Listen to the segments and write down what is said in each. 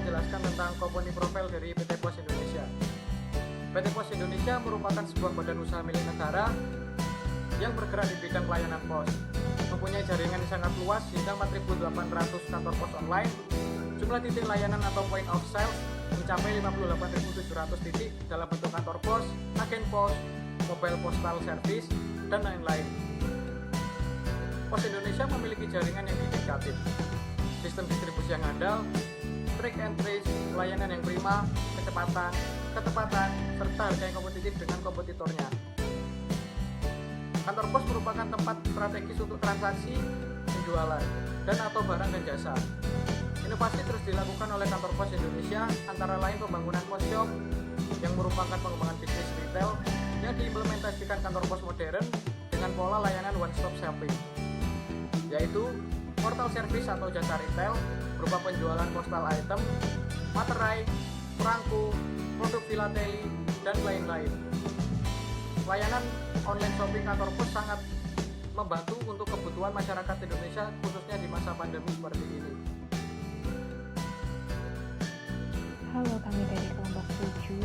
menjelaskan tentang company profile dari PT Pos Indonesia. PT Pos Indonesia merupakan sebuah badan usaha milik negara yang bergerak di bidang pelayanan pos. Mempunyai jaringan yang sangat luas hingga 4.800 kantor pos online. Jumlah titik layanan atau point of sales mencapai 58.700 titik dalam bentuk kantor pos, agen pos, mobile postal service, dan lain-lain. Pos Indonesia memiliki jaringan yang dedikatif, sistem distribusi yang andal, track and trace, pelayanan yang prima, kecepatan, ketepatan, serta harga yang kompetitif dengan kompetitornya. Kantor pos merupakan tempat strategis untuk transaksi, penjualan, dan atau barang dan jasa. Inovasi terus dilakukan oleh Kantor Pos Indonesia, antara lain pembangunan pos shop yang merupakan pengembangan bisnis retail yang diimplementasikan kantor pos modern dengan pola layanan one-stop shopping, yaitu portal service atau jasa retail berupa penjualan postal item, materai, perangko, produk filateli, dan lain-lain. Layanan online shopping kantor pos sangat membantu untuk kebutuhan masyarakat Indonesia, khususnya di masa pandemi seperti ini. Halo, kami dari kelompok 7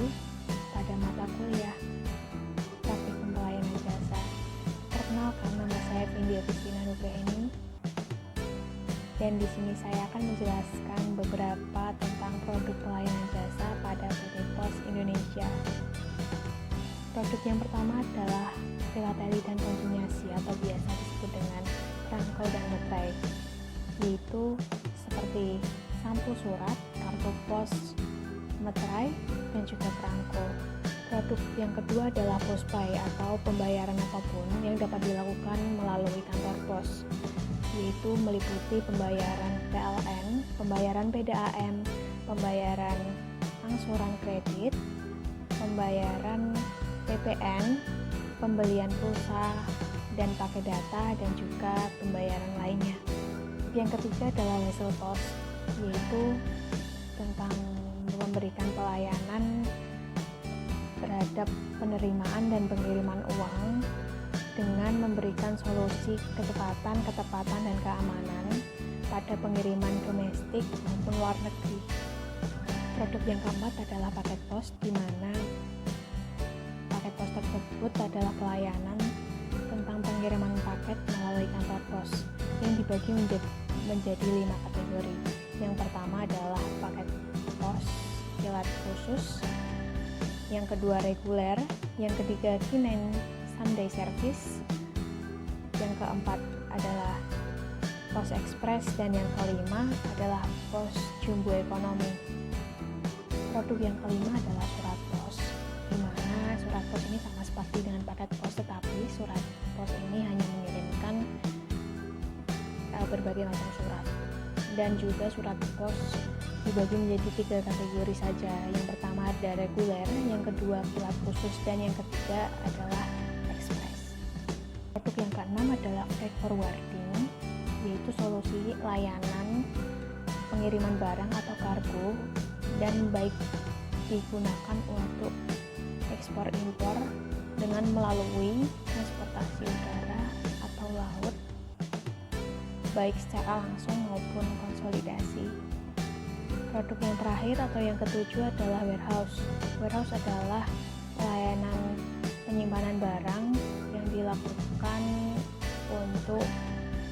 pada mata kuliah Praktikum Pelayanan Jasa. Perkenalkan, nama saya Vindi Agustina Nugraini, dan di sini saya akan menjelaskan beberapa tentang produk pelayanan jasa pada PT Pos Indonesia. Produk yang pertama adalah filateli dan konsinyasi atau biasa disebut dengan perangko dan materai, yaitu seperti sampul surat, kartu pos, materai, dan juga perangko. Produk yang kedua adalah postpay atau pembayaran apapun yang dapat dilakukan melalui kantor pos, yaitu meliputi pembayaran PLN, pembayaran PDAM, pembayaran angsuran kredit, pembayaran PPN, pembelian pulsa dan pakai data, dan juga pembayaran lainnya. Yang ketiga adalah wesel pos, yaitu tentang memberikan pelayanan terhadap penerimaan dan pengiriman uang dengan memberikan solusi kecepatan, ketepatan, dan keamanan pada pengiriman domestik maupun luar negeri. Produk yang keempat adalah paket pos, di mana paket pos tersebut adalah pelayanan tentang pengiriman paket melalui kantor pos yang dibagi menjadi 5 kategori. Yang pertama adalah paket pos kilat khusus, yang kedua reguler, yang ketiga Kinen Sunday Service, yang keempat adalah pos ekspres, dan yang kelima adalah pos jumbo ekonomi. Produk yang kelima adalah surat pos, di mana surat pos ini sama seperti dengan paket pos, tetapi surat pos ini hanya mengirimkan berbagai macam surat. Dan juga surat pos dibagi menjadi 3 kategori saja. Yang pertama ada reguler, yang kedua kilat khusus, dan yang ketiga adalah ekspres. Produk yang keenam adalah freight forwarding, yaitu solusi layanan pengiriman barang atau kargo, dan baik digunakan untuk ekspor impor dengan melalui transportasi udara atau laut, baik secara langsung maupun konsolidasi. Produk yang terakhir atau yang ketujuh adalah warehouse. Warehouse adalah pelayanan penyimpanan barang yang dilakukan untuk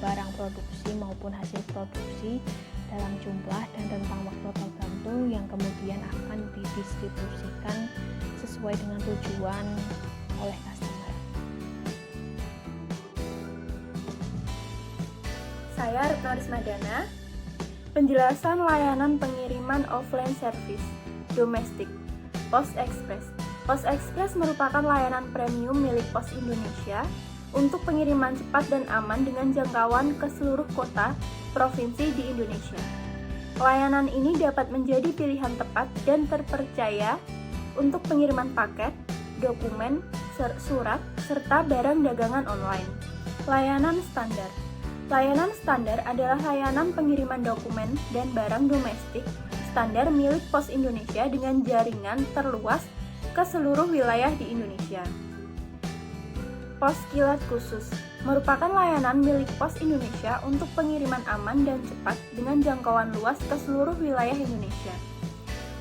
barang produksi maupun hasil produksi dalam jumlah dan rentang waktu tertentu yang kemudian akan didistribusikan sesuai dengan tujuan oleh customer. Saya Retno Rismadana. Penjelasan layanan pengiriman offline service domestik Pos Express. Pos Express merupakan layanan premium milik Pos Indonesia untuk pengiriman cepat dan aman dengan jangkauan ke seluruh kota provinsi di Indonesia. Layanan ini dapat menjadi pilihan tepat dan terpercaya untuk pengiriman paket, dokumen, surat, serta barang dagangan online. Layanan standar. Layanan standar adalah layanan pengiriman dokumen dan barang domestik standar milik Pos Indonesia dengan jaringan terluas ke seluruh wilayah di Indonesia. Pos kilat khusus merupakan layanan milik Pos Indonesia untuk pengiriman aman dan cepat dengan jangkauan luas ke seluruh wilayah Indonesia.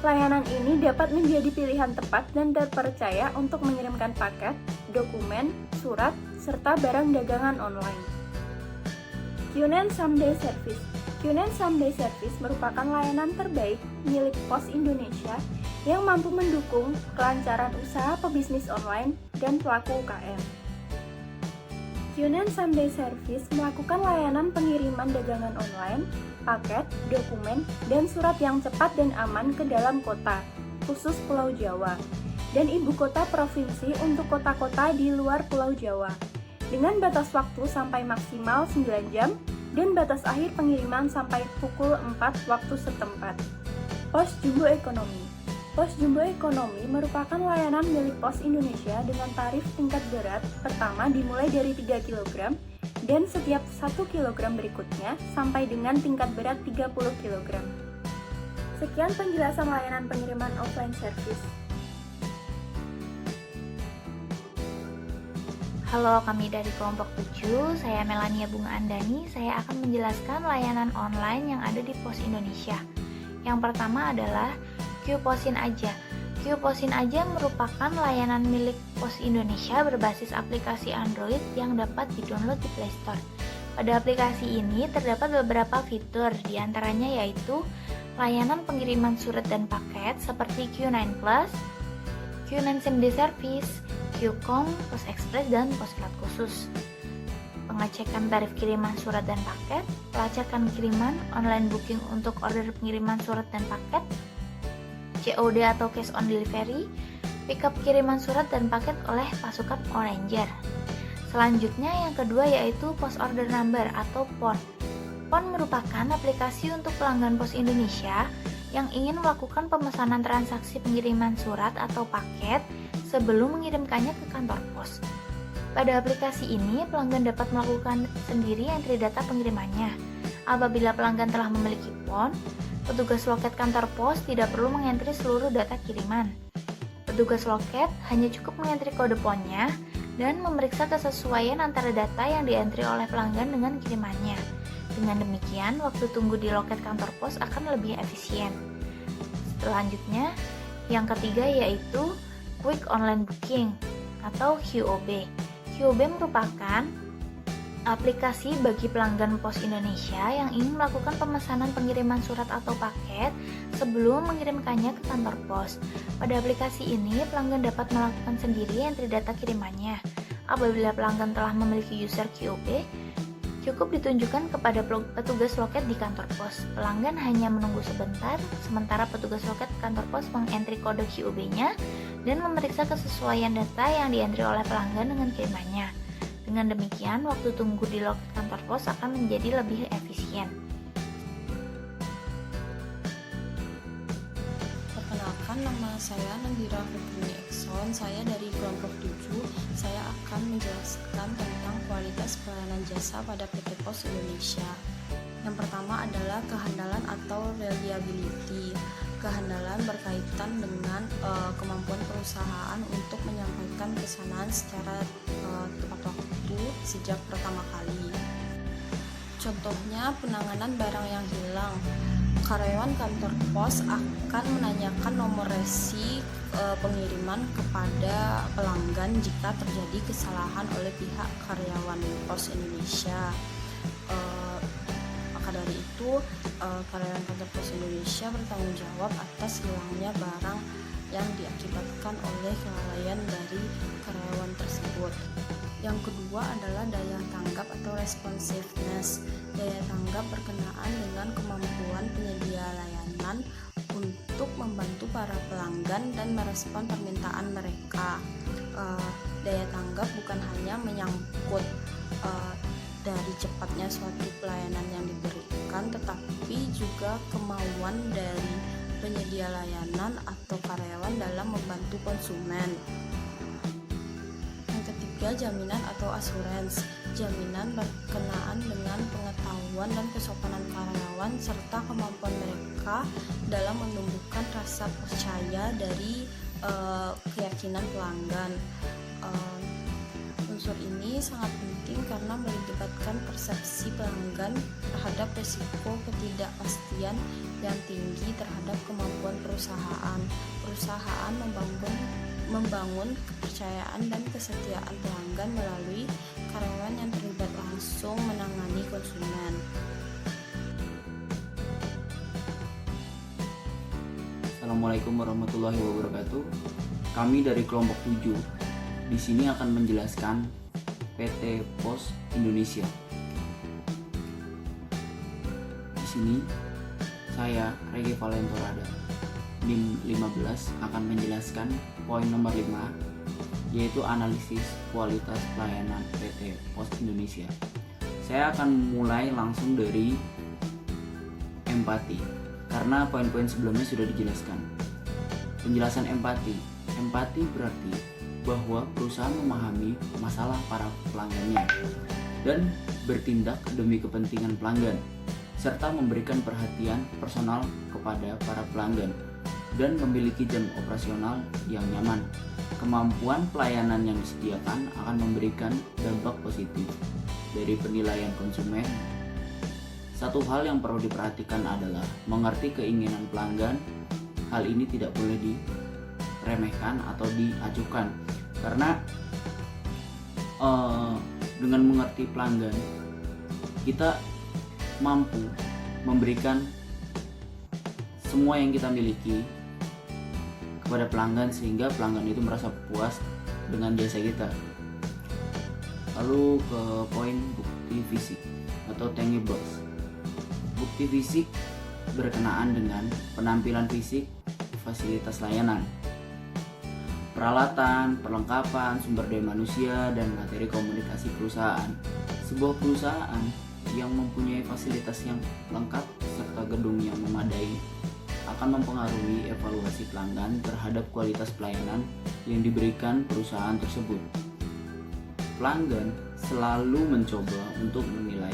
Layanan ini dapat menjadi pilihan tepat dan terpercaya untuk mengirimkan paket, dokumen, surat, serta barang dagangan online. Kyunen Someday Service. Kyunen Someday Service merupakan layanan terbaik milik Pos Indonesia yang mampu mendukung kelancaran usaha pebisnis online dan pelaku UKM. Kyunen Someday Service melakukan layanan pengiriman dagangan online, paket, dokumen, dan surat yang cepat dan aman ke dalam kota, khusus Pulau Jawa, dan ibu kota provinsi untuk kota-kota di luar Pulau Jawa, dengan batas waktu sampai maksimal 9 jam dan batas akhir pengiriman sampai pukul 4 waktu setempat. Pos Jumbo Ekonomi. Pos Jumbo Ekonomi merupakan layanan milik Pos Indonesia dengan tarif tingkat berat pertama dimulai dari 3 kg dan setiap 1 kg berikutnya sampai dengan tingkat berat 30 kg. Sekian penjelasan layanan pengiriman offline service. Halo, kami dari kelompok 7, saya Melania Bunga Andani. Saya akan menjelaskan layanan online yang ada di Pos Indonesia. Yang pertama adalah Qposin Aja. Qposin Aja merupakan layanan milik Pos Indonesia berbasis aplikasi Android yang dapat di-download di Play Store. Pada aplikasi ini terdapat beberapa fitur, diantaranya yaitu layanan pengiriman surat dan paket seperti Q9 Plus, Q9 Someday Service, Qcom, Pos Express, dan Pos Plat Khusus. Pengecekan tarif kiriman surat dan paket, pelacakan kiriman, online booking untuk order pengiriman surat dan paket, COD atau cash on delivery, pickup kiriman surat dan paket oleh pasukan Oranger. Selanjutnya yang kedua yaitu Post Order Number atau PON. PON merupakan aplikasi untuk pelanggan Pos Indonesia yang ingin melakukan pemesanan transaksi pengiriman surat atau paket sebelum mengirimkannya ke kantor pos. Pada aplikasi ini, pelanggan dapat melakukan sendiri entry data pengirimannya. Apabila pelanggan telah memiliki PON, petugas loket kantor pos tidak perlu mengentri seluruh data kiriman. Petugas loket hanya cukup mengentri kode PON-nya dan memeriksa kesesuaian antara data yang dientri oleh pelanggan dengan kirimannya. Dengan demikian, waktu tunggu di loket kantor pos akan lebih efisien. Selanjutnya, yang ketiga yaitu Quick Online Booking atau QOB. QOB merupakan aplikasi bagi pelanggan Pos Indonesia yang ingin melakukan pemesanan pengiriman surat atau paket sebelum mengirimkannya ke kantor pos. Pada aplikasi ini, pelanggan dapat melakukan sendiri entry data kirimannya. Apabila pelanggan telah memiliki user QOB, cukup ditunjukkan kepada petugas loket di kantor pos. Pelanggan hanya menunggu sebentar, sementara petugas loket kantor pos mengentri kode QOB-nya dan memeriksa kesesuaian data yang dientri oleh pelanggan dengan kirimannya. Dengan demikian, waktu tunggu di loket kantor pos akan menjadi lebih efisien. Perkenalkan, nama saya Nandira Fitri Ekson. Saya dari kelompok 7. Saya akan menjelaskan tentang kualitas pelayanan jasa pada PT Pos Indonesia. Yang pertama adalah kehandalan atau reliability. Kehandalan berkaitan dengan kemampuan perusahaan untuk menyampaikan pesanan secara tepat waktu sejak pertama kali. Contohnya penanganan barang yang hilang. Karyawan kantor pos akan menanyakan nomor resi pengiriman kepada pelanggan jika terjadi kesalahan oleh pihak karyawan Pos Indonesia. Maka dari itu, karyawan kantor Pos Indonesia bertanggung jawab atas hilangnya barang yang diakibatkan oleh kelalaian dari karyawan tersebut. Yang kedua adalah daya tanggap atau responsiveness. Daya tanggap berkenaan dengan kemampuan penyedia layanan untuk membantu para pelanggan dan merespon permintaan mereka. Daya tanggap bukan hanya menyangkut dari cepatnya suatu pelayanan yang diberikan, tetapi juga kemauan dari penyedia layanan atau karyawan dalam membantu konsumen. Yang ketiga, jaminan atau asuransi. Jaminan berkenaan dengan pengetahuan dan kesopanan karyawan serta kemampuan mereka dalam menumbuhkan rasa percaya dari keyakinan pelanggan. Unsur ini sangat penting karena melibatkan persepsi pelanggan terhadap risiko ketidakpastian yang tinggi terhadap kemampuan perusahaan perusahaan. Perusahaan membangun kepercayaan dan kesetiaan pelanggan melalui karyawan yang terlibat langsung menangani konsumen. Assalamualaikum warahmatullahi wabarakatuh. Kami dari kelompok 7 di sini akan menjelaskan PT Pos Indonesia. Di sini saya Regi Valentorada NIM 15 akan menjelaskan poin nomor 5, yaitu analisis kualitas pelayanan PT Pos Indonesia. Saya akan mulai langsung dari empati, karena poin-poin sebelumnya sudah dijelaskan. Penjelasan empati. Empati berarti bahwa perusahaan memahami masalah para pelanggannya dan bertindak demi kepentingan pelanggan, serta memberikan perhatian personal kepada para pelanggan dan memiliki jam operasional yang nyaman. Kemampuan pelayanan yang disediakan akan memberikan dampak positif dari penilaian konsumen. Satu hal yang perlu diperhatikan adalah mengerti keinginan pelanggan. Hal ini tidak boleh diremehkan atau diacuhkan, karena dengan mengerti pelanggan, kita mampu memberikan semua yang kita miliki kepada pelanggan, sehingga pelanggan itu merasa puas dengan jasa kita. Lalu ke poin bukti fisik atau tangibles. Bukti fisik berkenaan dengan penampilan fisik, fasilitas layanan, peralatan, perlengkapan, sumber daya manusia, dan materi komunikasi perusahaan. Sebuah perusahaan yang mempunyai fasilitas yang lengkap serta gedung yang memadai akan mempengaruhi evaluasi pelanggan terhadap kualitas pelayanan yang diberikan perusahaan tersebut. Pelanggan selalu mencoba untuk menilai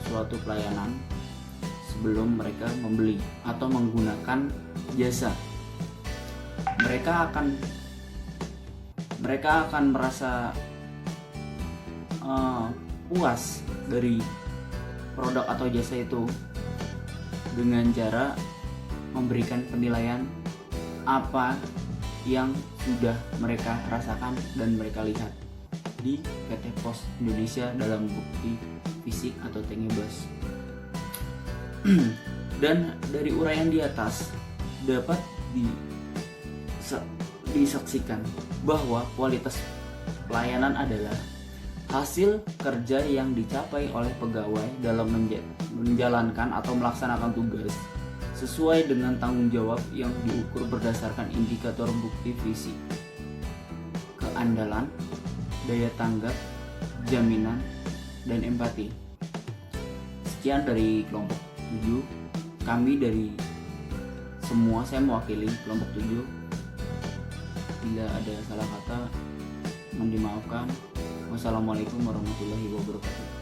suatu pelayanan sebelum mereka membeli atau menggunakan jasa. Mereka akan merasa puas dari produk atau jasa itu dengan cara memberikan penilaian apa yang sudah mereka rasakan dan mereka lihat di PT Pos Indonesia dalam bukti fisik atau tangibles. Dan dari uraian di atas dapat disaksikan bahwa kualitas pelayanan adalah hasil kerja yang dicapai oleh pegawai dalam menjalankan atau melaksanakan tugas sesuai dengan tanggung jawab yang diukur berdasarkan indikator bukti fisik, keandalan, daya tanggap, jaminan, dan empati. Sekian dari kelompok 7. Kami dari semua, saya mewakili kelompok 7. Bila ada salah kata, mohon dimaafkan. Wassalamualaikum warahmatullahi wabarakatuh.